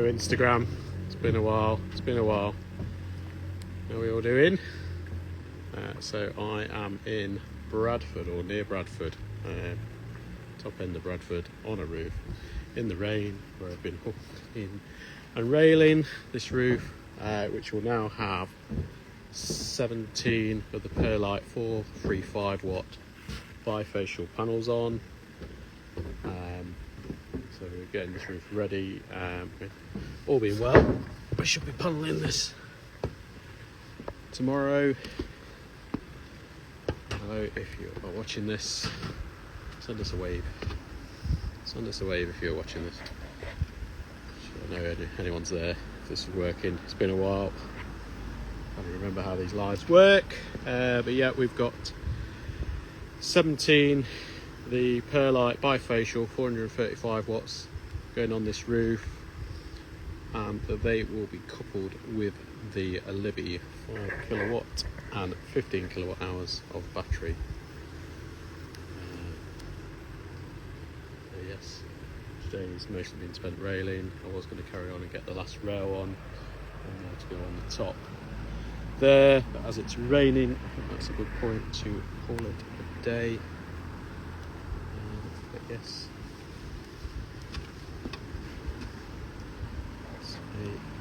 Hello Instagram, it's been a while. How are we all doing? So I am in Bradford, or near Bradford, top end of Bradford, on a roof, in the rain, where I've been hooking and railing this roof, which will now have 17 of the Perlight 435 watt bifacial panels on. So we're getting this roof ready. All being well, we should be paneling this tomorrow. Hello, if you are watching this, send us a wave. Send us a wave if you're watching this. I don't know anyone's there. If this is working, it's been a while. I don't remember how these lives work. But yeah, we've got 17 the Perlight bifacial 435 watts going on this roof, and they will be coupled with the Libbi 5 kilowatt and 15 kilowatt hours of battery. Yes, today's mostly been spent railing. I was going to carry on and get the last rail on to go on the top there, but as it's raining, I think that's a good point to call it a day. But yes, it's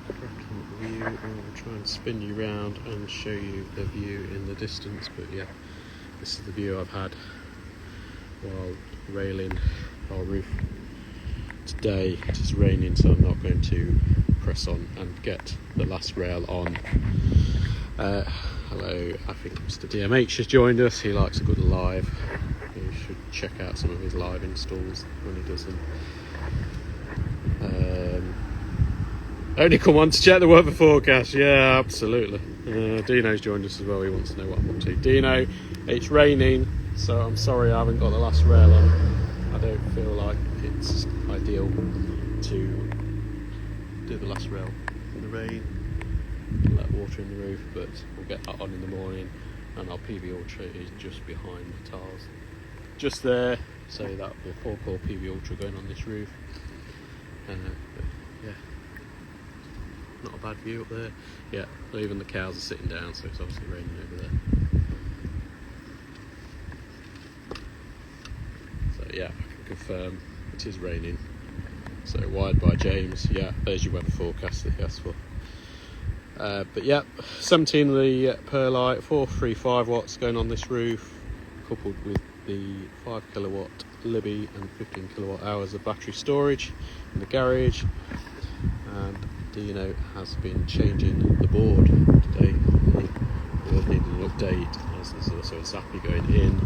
a cracking view. I will try and spin you round and show you the view in the distance. But yeah, this is the view I've had while railing our roof today. It is raining, so I'm not going to press on and get the last rail on. Hello, I think Mr. DMH has joined us. He likes a good live. You should check out some of his live installs when he does them. Only come on to check the weather forecast. Yeah, absolutely. Dino's joined us as well. He wants to know what I'm up to. Dino, it's raining, so I'm sorry I haven't got the last rail on. I don't feel like it's ideal to do the last rail in the rain, let water in the roof, but we'll get that on in the morning. And our PV Ultra is just behind the tiles, just there, so that will be a 4-core PV Ultra going on this roof. But yeah, not a bad view up there. Yeah, even the cows are sitting down, so it's obviously raining over there. So yeah, I can confirm it is raining. So wired by James. Yeah, there's your weather forecast that he asked for. But yeah, 17 of the Perlight 435 watts going on this roof, coupled with the 5 kilowatt Libbi and 15 kilowatt hours of battery storage in the garage. And Dino has been changing the board today. The board needed an update, as there's also a Zappi going in.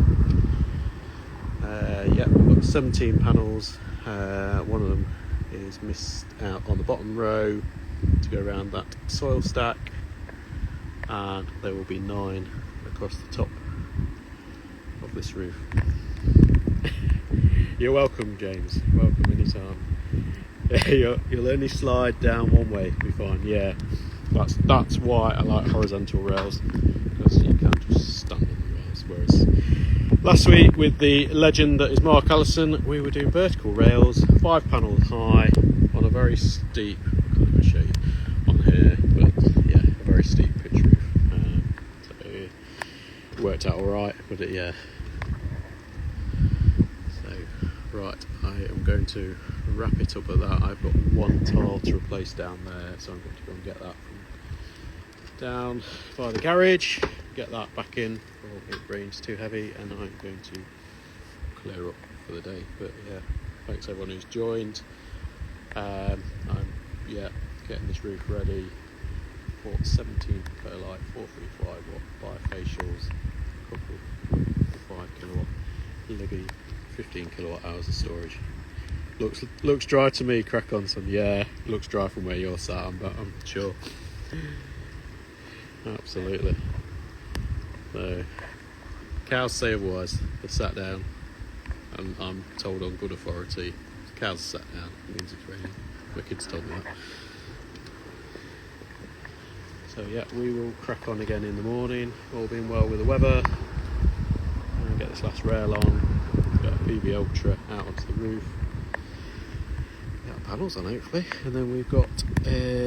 Yeah, we've got 17 panels. One of them is missed out on the bottom row to go around that soil stack, and there will be 9 across the top of this roof. You're welcome, James. Welcome anytime. You'll only slide down one way, be fine. Yeah, that's why I like horizontal rails, because you can't just stand on the rails. Whereas last week with the legend that is Mark Allison, we were doing vertical rails, 5 panels high, on a very steep, I can't even show you on here, but yeah, a very steep pitch roof. So it worked out alright, but yeah. So, right, I am going to wrap it up at that. I've got one tile to replace down there, so I'm going to go and get that from down by the garage, get that back in before it rains too heavy, and I'm going to clear up for the day. But yeah, thanks everyone who's joined. I'm getting this roof ready for 17 Perlight 435 watt bifacials, coupled with 5 kilowatt Libbi, 15 kilowatt hours of storage. Looks dry to me. Crack on, son. Yeah, looks dry from where you're sat, but I'm sure. Absolutely. So cows say otherwise. They're sat down, and I'm told on good authority. Cows are sat down. It means it's raining. My kids told me that. So yeah, we will crack on again in the morning, all being well with the weather. And get this last rail on. Got a PV Ultra out onto the roof. Got panels on hopefully, and then we've got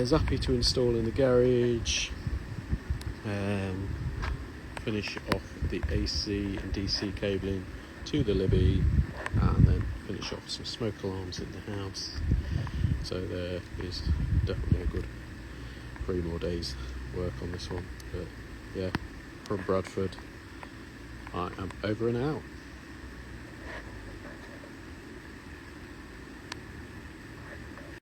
Zappi to install in the garage. Finish off the AC and DC cabling to the Libby, and then finish off some smoke alarms in the house. So there is definitely a good 3 more days work on this one. But yeah, from Bradford, I am over and out.